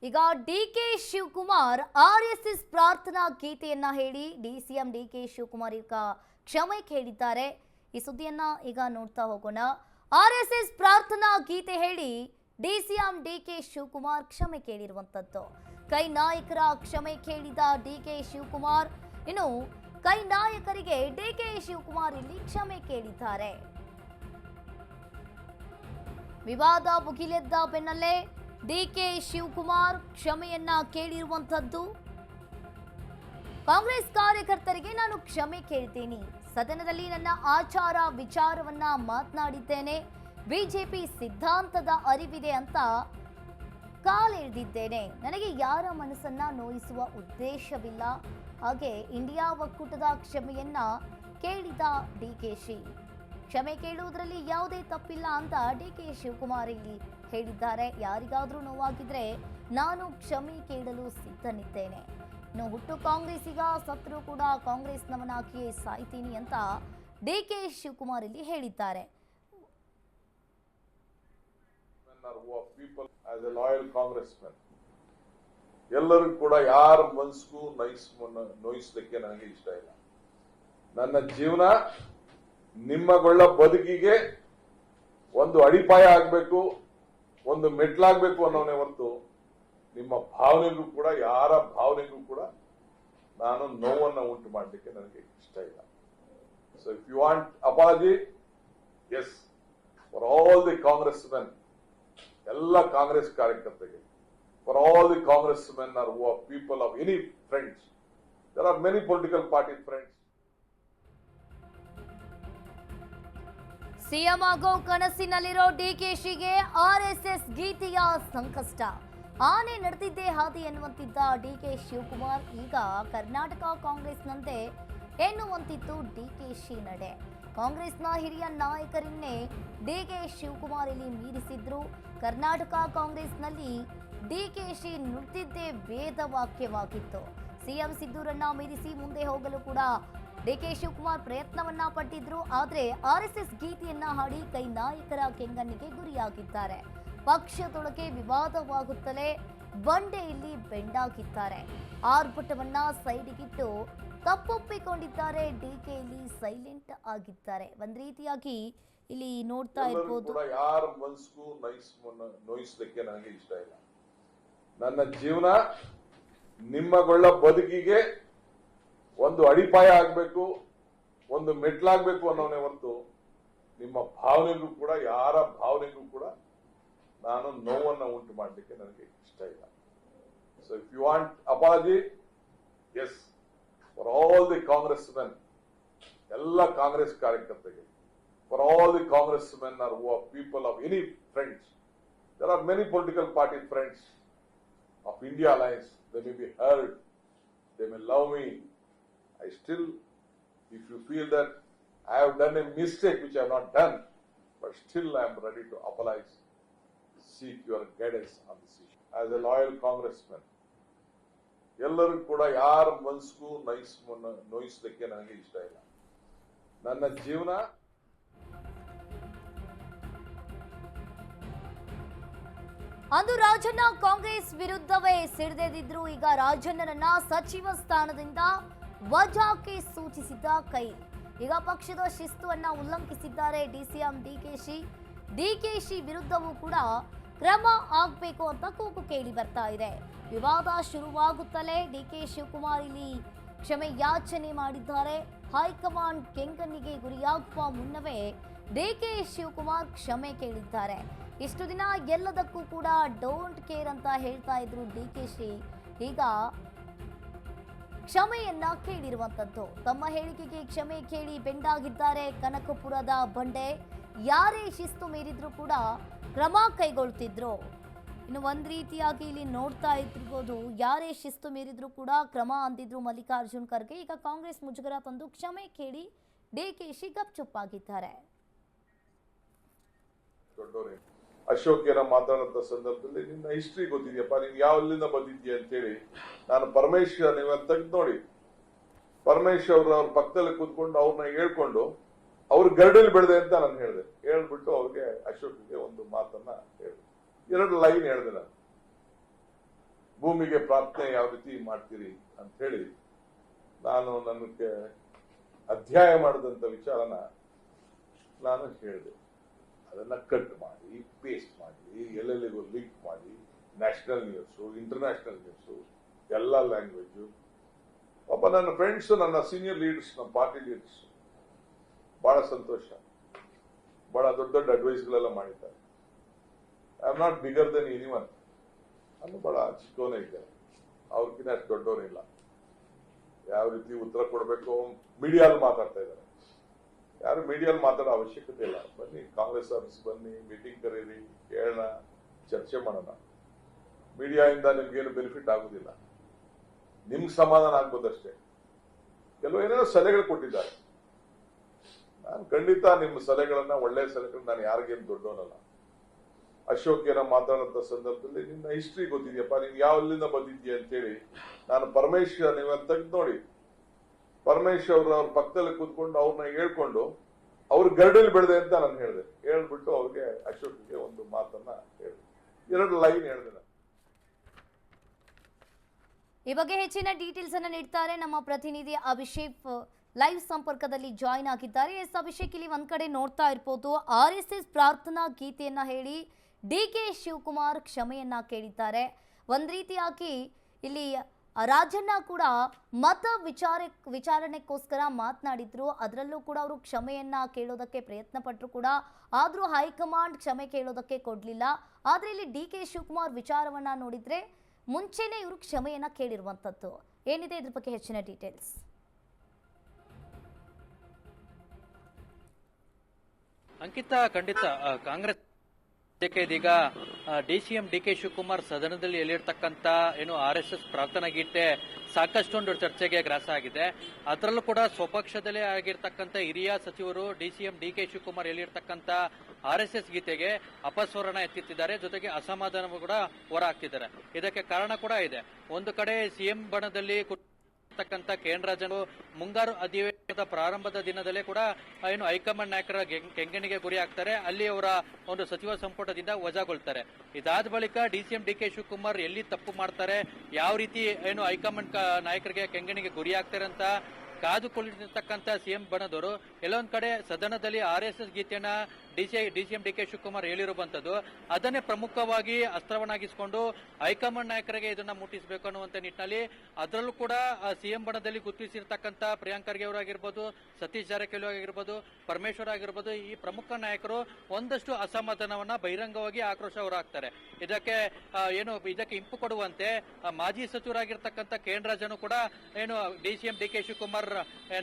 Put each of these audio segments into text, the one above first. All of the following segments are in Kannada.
ಈಗ ಡಿಕೆ ಶಿವಕುಮಾರ್ ಆರ್ಎಸ್ಎಸ್ ಪ್ರಾರ್ಥನಾ ಗೀತೆಯನ್ನ ಹೇಳಿ ಸಿಎಂ ಡಿಕೆ ಶಿವಕುಮಾರ್ ಈಗ ಕ್ಷಮೆ ಕೇಳಿದ್ದಾರೆ. ಈ ಸುದ್ದಿಯನ್ನ ಈಗ ನೋಡ್ತಾ ಹೋಗೋಣ. ಆರ್ಎಸ್ಎಸ್ ಪ್ರಾರ್ಥನಾ ಗೀತೆ ಹೇಳಿ ಸಿಎಂ ಡಿಕೆ ಶಿವಕುಮಾರ್ ಕ್ಷಮೆ ಕೇಳಿರುವಂತದ್ದು. ಕೈ ನಾಯಕರ ಕ್ಷಮೆ ಕೇಳಿದ ಡಿಕೆ ಶಿವಕುಮಾರ್, ಇನ್ನು ಕೈ ನಾಯಕರಿಗೆ ಡಿಕೆ ಶಿವಕುಮಾರ್ ಇಲ್ಲಿ ಕ್ಷಮೆ ಕೇಳಿದ್ದಾರೆ. ವಿವಾದ ಭುಗಿಲೆದ್ದ ಬೆನ್ನಲ್ಲೇ ಡಿಕೆ ಶಿವಕುಮಾರ್ ಕ್ಷಮೆಯನ್ನ ಕೇಳಿರುವಂತದ್ದು. ಕಾಂಗ್ರೆಸ್ ಕಾರ್ಯಕರ್ತರಿಗೆ ನಾನು ಕ್ಷಮೆ ಕೇಳ್ತೀನಿ, ಸದನದಲ್ಲಿ ನನ್ನ ಆಚಾರ ವಿಚಾರವನ್ನ ಮಾತನಾಡಿದ್ದೇನೆ, ಬಿಜೆಪಿ ಸಿದ್ಧಾಂತದ ಅರಿವಿದೆ ಅಂತ ಕಾಲೆಳೆದಿದ್ದೇನೆ, ನನಗೆ ಯಾರ ಮನಸ್ಸನ್ನ ನೋಯಿಸುವ ಉದ್ದೇಶವಿಲ್ಲ, ಹಾಗೆ ಇಂಡಿಯಾ ಒಕ್ಕೂಟದ ಕ್ಷಮೆಯನ್ನ ಕೇಳಿದ ಡಿಕೆಶಿ. ಕ್ಷಮೆ ಕೇಳುವುದರಲ್ಲಿ ಯಾವುದೇ ತಪ್ಪಿಲ್ಲ ಅಂತ ಡಿಕೆ ಶಿವಕುಮಾರ್ ಇಲ್ಲಿ ಹೇಳಿದ್ದಾರೆ. ಯಾರಿಗಾದ್ರೂ ನೋವಾಗಿದ್ರೆ ನಾನು ಕ್ಷಮೆ ಕೇಳಲು ಸಿದ್ಧನಿದ್ದೇನೆ, ಇನ್ನು ಹುಟ್ಟು ಕಾಂಗ್ರೆಸ್ಸಿಗ ಸತ್ರು ಕೂಡ ಕಾಂಗ್ರೆಸ್ನವನಾಗಿಯೇ ಸಾಯ್ತೀನಿ ಅಂತ ಡಿಕೆ ಶಿವಕುಮಾರ್ ಇಲ್ಲಿ ಹೇಳಿದ್ದಾರೆ. ಎಲ್ಲರೂ ಕೂಡ ಯಾರ ಮನಸ್ಸಿಗೂ ನೋಯಿಸಲಿಕ್ಕೆ ನನಗೆ ಇಷ್ಟ ಇಲ್ಲ. ನನ್ನ ಜೀವನ ನಿಮ್ಮಗಳ ಬದುಕಿಗೆ ಒಂದು ಅಡಿಪಾಯ ಆಗ್ಬೇಕು, ಒಂದು ಮೆಟ್ಲಾಗ್ಬೇಕು ಅನ್ನೋನೇ ಹೊರತು ನಿಮ್ಮ ಭಾವನೆಗೂ ಕೂಡ ಯಾರ ಭಾವನೆಗೂ ಕೂಡ ನಾನು ನೋವನ್ನ ಉಂಟು ಮಾಡಲಿಕ್ಕೆ ನನಗೆ ಇಷ್ಟ ಇಲ್ಲ. So if you want apology, yes, for all the Congress men, ಎಲ್ಲ ಕಾಂಗ್ರೆಸ್ ಕಾರ್ಯಕರ್ತರಿಗೆ, for all the congressmen or who are people of any friends. There are many political party friends. CM ಆಗೋ ಕನಸಿನಲ್ಲಿರೋ ಡಿಕೆಶಿಗೆ ಆರ್ಎಸ್ಎಸ್ ಗೀತೆಯ ಸಂಕಷ್ಟ. ಆನೆ ನಡೆದಿದ್ದೇ ಹಾದಿ ಎನ್ನುವಂತಿದ್ದ ಡಿಕೆ ಶಿವಕುಮಾರ್ ಈಗ ಕರ್ನಾಟಕ ಕಾಂಗ್ರೆಸ್ನಂತೆ ಎನ್ನುವಂತಿತ್ತು ಡಿಕೆಶಿ ನಡೆ. ಕಾಂಗ್ರೆಸ್ನ ಹಿರಿಯ ನಾಯಕರನ್ನೇ ಡಿಕೆ ಶಿವಕುಮಾರ್ ಇಲ್ಲಿ ಮೀರಿಸಿದ್ರು. ಕರ್ನಾಟಕ ಕಾಂಗ್ರೆಸ್ನಲ್ಲಿ ಡಿಕೆಶಿ ನುಡಿದಿದ್ದೇ ವೇದ ವಾಕ್ಯವಾಗಿತ್ತು. ಸಿಎಂ ಸಿದ್ದೂರನ್ನ ಮೀರಿಸಿ ಮುಂದೆ ಹೋಗಲು ಕೂಡ ಡಿಕೆ ಶಿವಕುಮಾರ್ ಪ್ರಯತ್ನವನ್ನ ಪಟ್ಟಿದ್ರು. ಆದ್ರೆ ಆರ್ಎಸ್ಎಸ್ ಗೀತೆಯನ್ನ ಹಾಡಿ ಕೈ ನಾಯಕರ ಕೆಂಗಣ್ಣಿಗೆ ಗುರಿಯಾಗಿದ್ದಾರೆ. ಪಕ್ಷದೊಳಗೆ ವಿವಾದವಾಗುತ್ತಲೇ ಬಂಡೆಯಲ್ಲಿ ಬೆಂಡಾಗಿದ್ದಾರೆ. ಆರ್ಭಟವನ್ನ ಸೈಡಿಗಿಟ್ಟು ತಪ್ಪೊಪ್ಪಿಕೊಂಡಿದ್ದಾರೆ. ಡಿಕೆ ಇಲ್ಲಿ ಸೈಲೆಂಟ್ ಆಗಿದ್ದಾರೆ. ಒಂದ್ ರೀತಿಯಾಗಿ ಇಲ್ಲಿ ನೋಡ್ತಾ ಇರ್ಬೋದು, ಯಾರ ಮನಸ್ಸಿಗೂ ನೋಯಿಸಲಿಕ್ಕೆ ನನಗೆ ಇಷ್ಟ ಇಲ್ಲ. ನನ್ನ ಜೀವನ ನಿಮ್ಮಗಳ ಬದುಕಿಗೆ ಒಂದು ಅಡಿಪಾಯ ಆಗ್ಬೇಕು, ಒಂದು ಮೆಟ್ಲಾಗ್ಬೇಕು ಅನ್ನೋನೇ ಹೊರತು ನಿಮ್ಮ ಭಾವನೆಗೂ ಕೂಡ ಯಾರ ಭಾವನೆಗೂ ಕೂಡ ನಾನು ನೋವನ್ನ ಉಂಟು ಮಾಡಲಿಕ್ಕೆ ನನಗೆ ಇಷ್ಟ ಇಲ್ಲ. So if you want apology, yes, for all the Congress men, ಎಲ್ಲ ಕಾಂಗ್ರೆಸ್ ಕಾರ್ಯಕರ್ತರಿಗೆ, for all the congressmen or who are people of any friends. There are many political party friends of India Alliance. They may be heard, they may love me. I still, if you feel that I have done a mistake which I have not done, but still I am ready to apologize, seek your guidance on this issue. As a loyal congressman, ಎಲ್ಲರೂ ಕೂಡ ಯಾರ ಮನಸ್ಸಿಗೂ ನೋಯಿಸಲಿಕ್ಕೆ ನನಗೆ ಇಷ್ಟ ಇಲ್ಲ. ನನ್ನ ಜೀವನ ಅಂದು ರಾಜಣ್ಣ ಕಾಂಗ್ರೆಸ್ ವಿರುದ್ಧವೇ ಸಿಡಿದೆದ್ದಿದ್ರು. ಈಗ ರಾಜಣ್ಣರನ್ನ ಸಚಿವ ಸ್ಥಾನದಿಂದ ವಜಾಕ್ಕೆ ಸೂಚಿಸಿದ್ದ ಕೈ. ಈಗ ಪಕ್ಷದ ಶಿಸ್ತುವನ್ನ ಉಲ್ಲಂಘಿಸಿದ್ದಾರೆ ಸಿಎಂ ಡಿಕೆಶಿ ವಿರುದ್ಧವೂ ಕೂಡ ಕ್ರಮ ಆಗಬೇಕು ಅಂತ ಕೂಗು ಕೇಳಿ ಬರ್ತಾ ಇದೆ. ವಿವಾದ ಶುರುವಾಗುತ್ತಲೇ ಡಿಕೆ ಶಿವಕುಮಾರ್ ಇಲ್ಲಿ ಕ್ಷಮೆ ಯಾಚನೆ ಮಾಡಿದ್ದಾರೆ. ಹೈಕಮಾಂಡ್ ಕೆಂಗಣ್ಣಿಗೆ ಗುರಿಯಾಗುವ ಮುನ್ನವೇ ಡಿಕೆ ಶಿವಕುಮಾರ್ ಕ್ಷಮೆ ಕೇಳಿದ್ದಾರೆ. ಇಷ್ಟು ದಿನ ಎಲ್ಲದಕ್ಕೂ ಕೂಡ ಡೋಂಟ್ ಕೇರ್ ಅಂತ ಹೇಳ್ತಾ ಇದ್ರು ಡಿಕೆಶಿ. ಈಗ ಕ್ಷಮೆಯನ್ನ ಕೇಳಿರುವಂತದ್ದು. ತಮ್ಮ ಹೇಳಿಕೆಗೆ ಕ್ಷಮೆ ಕೇಳಿ ಬೆಂಡಾಗಿದ್ದಾರೆ ಕನಕಪುರದ ಬಂಡೆ. ಯಾರೇ ಶಿಸ್ತು ಮೀರಿದ್ರು ಕೂಡ ಕ್ರಮ ಕೈಗೊಳ್ತಿದ್ರು. ಇನ್ನು ಒಂದ್ ರೀತಿಯಾಗಿ ಇಲ್ಲಿ ನೋಡ್ತಾ ಇರ್ಬೋದು, ಯಾರೇ ಶಿಸ್ತು ಮೀರಿದ್ರು ಕೂಡ ಕ್ರಮ ಅಂದಿದ್ರು ಮಲ್ಲಿಕಾರ್ಜುನ್ ಖರ್ಗೆ. ಈಗ ಕಾಂಗ್ರೆಸ್ ಮುಜುಗರ ತಂದು ಕ್ಷಮೆ ಕೇಳಿ ಡಿಕೆಶಿ ಗಪ್ಚುಪ್ಪಾಗಿದ್ದಾರೆ. ಅಶೋಕ್ ಏನೋ ಮಾತಾಡೋ ಸಂದರ್ಭದಲ್ಲಿ ನಿನ್ನ ಹಿಸ್ಟ್ರಿ ಗೊತ್ತಿದೆಯಪ್ಪ, ನೀನ್ ಯಾವಲ್ಲಿಂದ ಬಂದಿದ್ಯಾ ಅಂತೇಳಿ ನಾನು ಪರಮೇಶ್ವರ್, ನೀವು ತೆಗೆದು ನೋಡಿ, ಪರಮೇಶ್ವರ್ ಅವ್ರ ಪಕ್ಕದಲ್ಲಿ ಕೂತ್ಕೊಂಡು ಅವ್ರನ್ನ ಹೇಳ್ಕೊಂಡು ಅವ್ರ ಗರಡಲ್ಲಿ ಬೆಳೆದೆ ಅಂತ ನಾನು ಹೇಳಿದೆ. ಹೇಳ್ಬಿಟ್ಟು ಅವ್ರಿಗೆ ಅಶೋಕ್ಗೆ ಒಂದು ಮಾತನ್ನ ಹೇಳಿದೆ, 2 ಲೈನ್ ಹೇಳಿದೆ ನಾನು. ಭೂಮಿಗೆ ಪ್ರಾರ್ಥನೆ ಯಾವ ರೀತಿ ಮಾಡ್ತೀರಿ ಅಂತ ಹೇಳಿ ನಾನು ನನಗೆ ಅಧ್ಯಾಯ ಮಾಡಿದಂತ ವಿಚಾರನ ನಾನು ಹೇಳಿದೆ. ಅದನ್ನ ಕಟ್ ಮಾಡಿ ಪೇಸ್ಟ್ ಮಾಡಿ ಎಲ್ಲೆಲ್ಲಿಗೂ ಲಿಂಕ್ ಮಾಡಿ ನ್ಯಾಷನಲ್ ನ್ಯೂಸು, ಇಂಟರ್ನ್ಯಾಷನಲ್ ನ್ಯೂಸು, ಎಲ್ಲ ಲ್ಯಾಂಗ್ವೇಜು. ಒಬ್ಬ ನನ್ನ ಫ್ರೆಂಡ್ಸ್, ನನ್ನ ಸೀನಿಯರ್ ಲೀಡರ್ಸ್, ನಮ್ಮ ಪಾರ್ಟಿ ಲೀಡರ್ಸ್ ಬಹಳ ಸಂತೋಷ, ಬಹಳ ದೊಡ್ಡ ದೊಡ್ಡ ಅಡ್ವೈಸ್ಗಳೆಲ್ಲ ಮಾಡಿದ್ದಾರೆ. I am not bigger then anyone. ನಾನು ಬಹಳ ಚಿಕ್ಕವನೇ ಇದ್ದೇನೆ, ಅವ್ರಿಗಿಂತ ಅಷ್ಟು ದೊಡ್ಡವನಿಲ್ಲ. ಯಾವ ರೀತಿ ಉತ್ತರ ಕೊಡಬೇಕು ಮೀಡಿಯಾದಲ್ಲಿ ಮಾತಾಡ್ತಾ ಇದ್ದಾರೆ. ಯಾರು ಮೀಡಿಯಾದಲ್ಲಿ ಮಾತಾಡೋ ಅವಶ್ಯಕತೆ ಇಲ್ಲ. ಬನ್ನಿ, ಕಾಂಗ್ರೆಸ್ ಆಫೀಸ್ ಬನ್ನಿ, ಮೀಟಿಂಗ್ ಕರೀರಿ, ಹೇಳೋಣ, ಚರ್ಚೆ ಮಾಡೋಣ. ಮೀಡಿಯಾದಿಂದ ನಿಮ್ಗೇನು ಬೆನಿಫಿಟ್ ಆಗುದಿಲ್ಲ, ನಿಮ್ಗೆ ಸಮಾಧಾನ ಆಗ್ಬೋದಷ್ಟೇ. ಕೆಲವು ಏನೇನೋ ಸಲಹೆಗಳು ಕೊಟ್ಟಿದ್ದಾರೆ. ನಾನು ಖಂಡಿತ ನಿಮ್ಮ ಸಲಹೆಗಳನ್ನ, ಒಳ್ಳೆಯ ಸಲಹೆಗಳನ್ನ, ನಾನು ಯಾರಿಗೇನು ದೊಡ್ಡವನಲ್ಲ. ಅಶೋಕ್ ಏನೋ ಮಾತಾಡೋಂಥ ಸಂದರ್ಭದಲ್ಲಿ ನಿನ್ನ ಹಿಸ್ಟ್ರಿ ಗೊತ್ತಿದೆಯಪ್ಪ, ನೀನ್ ಯಾವಲ್ಲಿಂದ ಬಂದಿದ್ಯಾ ಅಂತೇಳಿ ನಾನು ಪರಮೇಶ್ವರ್, ನೀವು ತೆಗೆದು ನೋಡಿ, ಪರಮೇಶ್ವರ್ ಅವ್ರ ಪಕ್ಕದಲ್ಲಿ ಕೂತ್ಕೊಂಡು ಅವ್ರನ್ನ ಹೇಳ್ಕೊಂಡು ಅವ್ರ ಗರಡಲ್ಲಿ ಬೆಳೆದೆ ಅಂತ ನಾನು ಹೇಳಿದೆ. ಹೇಳ್ಬಿಟ್ಟು ಅವ್ರಿಗೆ ಅಶೋಕ್ಗೆ ಒಂದು ಮಾತನ್ನ ಹೇಳಿದೆ, 2 ಲೈನ್ ಹೇಳಿದೆ ನಾನು. ಈ ಬಗ್ಗೆ ಹೆಚ್ಚಿನ ಡೀಟೇಲ್ಸ್ ಅನ್ನ ನೀಡ್ತಾರೆ ನಮ್ಮ ಪ್ರತಿನಿಧಿ ಅಭಿಷೇಕ್, ಲೈವ್ ಸಂಪರ್ಕದಲ್ಲಿ ಜಾಯಿನ್ ಆಗಿದ್ದಾರೆ. ಎಸ್ ಅಭಿಷೇಕ್, ಇಲ್ಲಿ ಒಂದ್ ಕಡೆ ನೋಡ್ತಾ ಇರ್ಬೋದು, RSS ಪ್ರಾರ್ಥನಾ ಗೀತೆಯನ್ನ ಹೇಳಿ DK ಶಿವಕುಮಾರ್ ಕ್ಷಮೆಯನ್ನ ಕೇಳಿದ್ದಾರೆ. ಒಂದ್ ರೀತಿಯಾಗಿ ಇಲ್ಲಿ ರಾಜಣ್ಣ ಕೂಡ ಮತ ವಿಚಾರಣೆಗೋಸ್ಕರ ಮಾತನಾಡಿದ್ರು. ಅದರಲ್ಲೂ ಕೂಡ ಅವರು ಕ್ಷಮೆಯನ್ನ ಕೇಳೋದಕ್ಕೆ ಪ್ರಯತ್ನ ಪಟ್ಟರು ಕೂಡ, ಆದ್ರೂ ಹೈಕಮಾಂಡ್ ಕ್ಷಮೆ ಕೇಳೋದಕ್ಕೆ ಕೊಡ್ಲಿಲ್ಲ. ಆದ್ರೆ ಇಲ್ಲಿ DK ಶಿವಕುಮಾರ್ ವಿಚಾರವನ್ನ ನೋಡಿದ್ರೆ ಮುಂಚೆನೆ ಇವರು ಕ್ಷಮೆಯನ್ನ ಕೇಳಿರುವಂತದ್ದು. ಏನಿದೆ ಇದ್ರ ಬಗ್ಗೆ ಹೆಚ್ಚಿನ ಡೀಟೇಲ್ಸ್? ಅಂಕಿತ, ಖಂಡಿತ ಕಾಂಗ್ರೆಸ್ ಇದೀಗ DCM DK ಶಿವಕುಮಾರ್ ಸದನದಲ್ಲಿ ಎಲ್ಲಿರ್ತಕ್ಕಂಥ ಏನು RSS ಪ್ರಾರ್ಥನಾ ಗೀತೆ ಸಾಕಷ್ಟೊಂದು ಚರ್ಚೆಗೆ ಗ್ರಾಸ ಆಗಿದೆ. ಅದರಲ್ಲೂ ಕೂಡ ಸ್ವಪಕ್ಷದಲ್ಲೇ ಆಗಿರ್ತಕ್ಕಂಥ ಹಿರಿಯ ಸಚಿವರು DCM DK ಶಿವಕುಮಾರ್ ಎಲ್ಲಿರ್ತಕ್ಕಂಥ RSS ಗೀತೆಗೆ ಅಪಸ್ವರಣ ಎತ್ತಿದ್ದಾರೆ, ಜೊತೆಗೆ ಅಸಮಾಧಾನ ಕೂಡ ಹೊರ ಹಾಕ್ತಿದ್ದಾರೆ. ಇದಕ್ಕೆ ಕಾರಣ ಕೂಡ ಇದೆ. ಒಂದು ಕಡೆ CM ಬಣದಲ್ಲಿ KN ರಾಜನು ಮುಂಗಾರು ಅಧಿವೇಶನದ ಪ್ರಾರಂಭದ ದಿನದಲ್ಲೇ ಕೂಡ ಏನು ಹೈಕಮಾಂಡ್ ನಾಯಕರ ಕೆಂಗಣಿಗೆ ಗುರಿ ಆಗ್ತಾರೆ. ಅಲ್ಲಿ ಅವರ ಒಂದು ಸಚಿವ ಸಂಪುಟದಿಂದ ವಜಾಗೊಳ್ತಾರೆ. ಇದಾದ ಬಳಿಕ DCM DK ಶಿವಕುಮಾರ್ ಎಲ್ಲಿ ತಪ್ಪು ಮಾಡ್ತಾರೆ, ಯಾವ ರೀತಿ ಏನು ಹೈಕಮಾಂಡ್ ನಾಯಕರಿಗೆ ಕೆಂಗಣಿಗೆ ಗುರಿ ಆಗ್ತಾರೆ ಅಂತ ಕಾದುಕೊಂಡಿರ್ತಕ್ಕಂಥ CM ಬಣದವರು ಎಲ್ಲೊಂದ್ ಕಡೆ ಸದನದಲ್ಲಿ RSS ಗೀತೆಯನ್ನ DCM DK ಶಿವಕುಮಾರ್ ಹೇಳಿರುವಂತದ್ದು, ಅದನ್ನೇ ಪ್ರಮುಖವಾಗಿ ಅಸ್ತ್ರವನ್ನಾಗಿಸಿಕೊಂಡು ಹೈಕಮಾಂಡ್ ನಾಯಕರಿಗೆ ಇದನ್ನ ಮುಟ್ಟಿಸಬೇಕು ಅನ್ನುವಂತ ನಿಟ್ಟಿನಲ್ಲಿ, ಅದರಲ್ಲೂ ಕೂಡ CM ಬಣದಲ್ಲಿ ಗುರುತಿಸಿರ್ತಕ್ಕಂಥ ಪ್ರಿಯಾಂಕ್ ಖರ್ಗೆ ಅವರಾಗಿರ್ಬೋದು, ಸತೀಶ್ ಜಾರಕಿಹೊಳಿ ಆಗಿರ್ಬೋದು, ಪರಮೇಶ್ವರ್ ಆಗಿರ್ಬೋದು, ಈ ಪ್ರಮುಖ ನಾಯಕರು ಒಂದಷ್ಟು ಅಸಮಾಧಾನವನ್ನ ಬಹಿರಂಗವಾಗಿ ಆಕ್ರೋಶ ಹೊರಹಾಕ್ತಾರೆ. ಇದಕ್ಕೆ ಇಂಪು ಕೊಡುವಂತೆ ಮಾಜಿ ಸಚಿವರಾಗಿರ್ತಕ್ಕಂಥ KN ರಾಜನು ಕೂಡ ಏನು DCM DK ಶಿವಕುಮಾರ್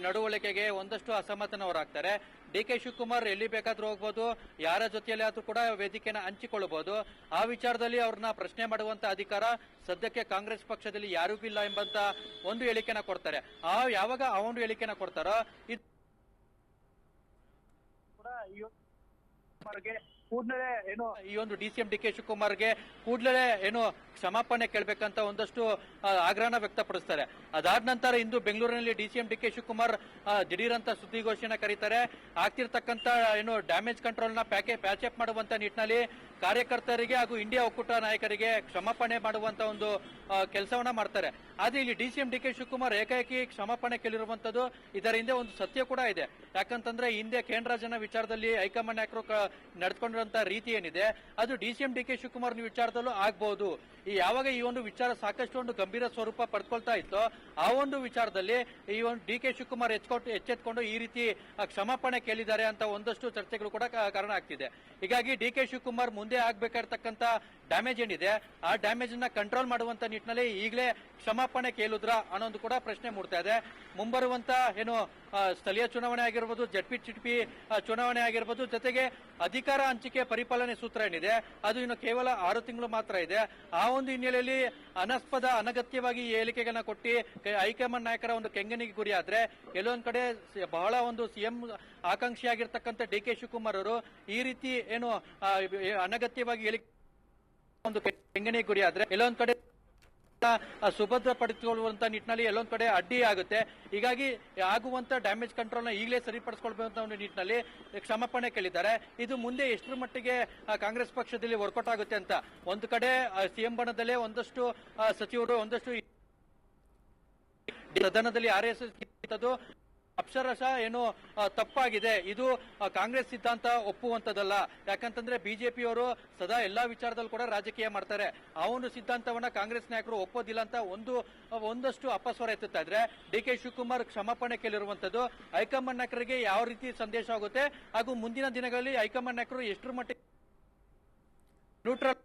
ನಡವಳಿಕೆಗೆ ಒಂದಷ್ಟು ಅಸಮಾಧಾನ ಹೊರಹಾಕ್ತಾರೆ. DK ಶಿವಕುಮಾರ್ ಎಲ್ಲಿ ಬೇಕಾದ್ರೂ ಹೋಗ್ಬೋದು, ಯಾರ ಜೊತೆಯಲ್ಲಿ ಆದ್ರೂ ಕೂಡ ವೇದಿಕೆಯನ್ನು ಹಂಚಿಕೊಳ್ಳಬಹುದು. ಆ ವಿಚಾರದಲ್ಲಿ ಅವ್ರನ್ನ ಪ್ರಶ್ನೆ ಮಾಡುವಂತ ಅಧಿಕಾರ ಸದ್ಯಕ್ಕೆ ಕಾಂಗ್ರೆಸ್ ಪಕ್ಷದಲ್ಲಿ ಯಾರಿಗೂ ಇಲ್ಲ ಎಂಬಂತ ಒಂದು ಹೇಳಿಕೆನ ಕೊಡ್ತಾರೆ. ಯಾವಾಗ ಆ ಒಂದು ಹೇಳಿಕೆನ ಕೊಡ್ತಾರೋ ಇದು ಕೂಡಲೇ ಈ ಒಂದು DCM DK ಶಿವಕುಮಾರ್ಗೆ ಕೂಡಲೇ ಕ್ಷಮಾಪಣೆ ಕೇಳಬೇಕಂತ ಒಂದಷ್ಟು ಆಗ್ರಹನ ವ್ಯಕ್ತಪಡಿಸ್ತಾರೆ. ಅದಾದ ನಂತರ ಇಂದು ಬೆಂಗಳೂರಿನಲ್ಲಿ DCM DK ಶಿವಕುಮಾರ್ ದಿಢೀರಂತ ಸುದ್ದಿಗೋಷ್ಠಿಯನ್ನ ಕರೀತಾರೆ. ಆಗ್ತಿರ್ತಕ್ಕಂಥ ಡ್ಯಾಮೇಜ್ ಕಂಟ್ರೋಲ್ ನ ಪ್ಯಾಚಪ್ ಮಾಡುವಂತ ನಿಟ್ಟಿನಲ್ಲಿ ಕಾರ್ಯಕರ್ತರಿಗೆ ಹಾಗೂ ಇಂಡಿಯಾ ಒಕ್ಕೂಟ ನಾಯಕರಿಗೆ ಕ್ಷಮಾಪಣೆ ಮಾಡುವಂತ ಒಂದು ಕೆಲಸವನ್ನ ಮಾಡ್ತಾರೆ. ಆದ್ರೆ ಇಲ್ಲಿ DCM DK ಶಿವಕುಮಾರ್ ಏಕಾಏಕಿ ಕ್ಷಮಾಪಣೆ ಕೇಳಿರುವಂತದ್ದು, ಇದರ ಹಿಂದೆ ಒಂದು ಸತ್ಯ ಕೂಡ ಇದೆ. ಯಾಕಂತಂದ್ರೆ ಹಿಂದೆ KN ರಾಜನ ವಿಚಾರದಲ್ಲಿ ಹೈಕಮಾಂಡ್ ನಾಯಕರು ನಡೆದುಕೊಂಡಿರುವಂತಹ ರೀತಿ ಏನಿದೆ, ಅದು DCM DK ಶಿವಕುಮಾರ್ ವಿಚಾರದಲ್ಲೂ ಆಗ್ಬಹುದು. ಯಾವಾಗ ಈ ಒಂದು ವಿಚಾರ ಸಾಕಷ್ಟು ಒಂದು ಗಂಭೀರ ಸ್ವರೂಪ ಪಡ್ಕೊಳ್ತಾ ಇತ್ತು, ಆ ಒಂದು ವಿಚಾರದಲ್ಲಿ ಈ ಒಂದು DK ಶಿವಕುಮಾರ್ ಎಚ್ಚೆತ್ಕೊಂಡು ಈ ರೀತಿ ಕ್ಷಮಾಪಣೆ ಕೇಳಿದ್ದಾರೆ ಅಂತ ಒಂದಷ್ಟು ಚರ್ಚೆಗಳು ಕೂಡ ಕಾರಣ ಆಗ್ತಿದೆ. ಹೀಗಾಗಿ DK ಶಿವಕುಮಾರ್ ಮುಂದೆ ಆಗ್ಬೇಕಾಗಿರ್ತಕ್ಕಂಥ ಡ್ಯಾಮೇಜ್ ಏನಿದೆ, ಆ ಡ್ಯಾಮೇಜ್ ಅನ್ನ ಕಂಟ್ರೋಲ್ ಮಾಡುವಂತ ನಿಟ್ಟಿನಲ್ಲಿ ಈಗಲೇ ಕ್ಷಮಾಪಣೆ ಕೇಳಿದ್ರ ಅನ್ನೋದು ಕೂಡ ಪ್ರಶ್ನೆ ಮೂಡ್ತಾ ಇದೆ. ಮುಂಬರುವಂತ ಸ್ಥಳೀಯ ಚುನಾವಣೆ ಆಗಿರ್ಬೋದು, ZPTP ಚುನಾವಣೆ ಆಗಿರ್ಬೋದು, ಜೊತೆಗೆ ಅಧಿಕಾರ ಹಂಚಿಕೆ ಪರಿಪಾಲನೆ ಸೂತ್ರ ಏನಿದೆ ಅದು ಇನ್ನು ಕೇವಲ 6 ತಿಂಗಳು ಮಾತ್ರ ಇದೆ. ಆ ಒಂದು ಹಿನ್ನೆಲೆಯಲ್ಲಿ ಅನಗತ್ಯವಾಗಿ ಹೇಳಿಕೆಗಳನ್ನ ಕೊಟ್ಟು ಹೈಕಮಾಂಡ್ ನಾಯಕರ ಒಂದು ಕೆಂಗನಿಗೆ ಗುರಿ ಆದ್ರೆ ಎಲ್ಲೊಂದ್ ಕಡೆ ಬಹಳ ಒಂದು CM ಆಕಾಂಕ್ಷಿಯಾಗಿರ್ತಕ್ಕಂಥ DK ಶಿವಕುಮಾರ್ ಅವರು ಈ ರೀತಿ ಅನಗತ್ಯವಾಗಿ ಹೇಳಿಕೆ ಒಂದು ಕೆಂಗನಿಗೆ ಗುರಿ ಆದ್ರೆ ಎಲ್ಲೊಂದ್ ಕಡೆ ಸುಭದ್ರಪಡಿಸಿಕೊಳ್ಳುವಂತ ನಿಟ್ಟಿನಲ್ಲಿ ಎಲ್ಲೊಂದ್ ಕಡೆ ಅಡ್ಡಿ ಆಗುತ್ತೆ. ಹೀಗಾಗಿ ಆಗುವಂತ ಡ್ಯಾಮೇಜ್ ಕಂಟ್ರೋಲ್ ನ ಈಗಲೇ ಸರಿಪಡಿಸಿಕೊಳ್ಬೇಕಂತ ಒಂದು ನಿಟ್ಟಿನಲ್ಲಿ ಕ್ಷಮಾಪಣೆ ಕೇಳಿದ್ದಾರೆ. ಇದು ಮುಂದೆ ಎಷ್ಟರ ಮಟ್ಟಿಗೆ ಕಾಂಗ್ರೆಸ್ ಪಕ್ಷದಲ್ಲಿ ವರ್ಕೌಟ್ ಆಗುತ್ತೆ ಅಂತ. ಒಂದು ಕಡೆ ಸಿಎಂ ಬಣದಲ್ಲೇ ಒಂದಷ್ಟು ಸಚಿವರು, ಒಂದಷ್ಟು ಸದನದಲ್ಲಿ RSS ಅಕ್ಷರಶಃ ಏನು ತಪ್ಪಾಗಿದೆ, ಇದು ಕಾಂಗ್ರೆಸ್ ಸಿದ್ಧಾಂತ ಒಪ್ಪುವಂತದಲ್ಲ. ಯಾಕಂತಂದ್ರೆ ಬಿಜೆಪಿಯವರು ಸದಾ ಎಲ್ಲಾ ವಿಚಾರದಲ್ಲಿ ಕೂಡ ರಾಜಕೀಯ ಮಾಡ್ತಾರೆ. ಆ ಒಂದು ಸಿದ್ಧಾಂತವನ್ನ ಕಾಂಗ್ರೆಸ್ ನಾಯಕರು ಒಪ್ಪೋದಿಲ್ಲ ಅಂತ ಒಂದಷ್ಟು ಅಪಸ್ವರ ಎತ್ತುತ್ತಾ ಇದ್ರೆ, DK ಶಿವಕುಮಾರ್ ಕ್ಷಮಾಪಣೆ ಕೇಳಿರುವಂತದ್ದು ಹೈಕಮಾಂಡ್ ನಾಯಕರಿಗೆ ಯಾವ ರೀತಿ ಸಂದೇಶ ಆಗುತ್ತೆ ಹಾಗೂ ಮುಂದಿನ ದಿನಗಳಲ್ಲಿ ಹೈಕಮಾಂಡ್ ನಾಯಕರು ಎಷ್ಟರ ಮಟ್ಟಿಗೆ ನ್ಯೂಟ್ರಲ್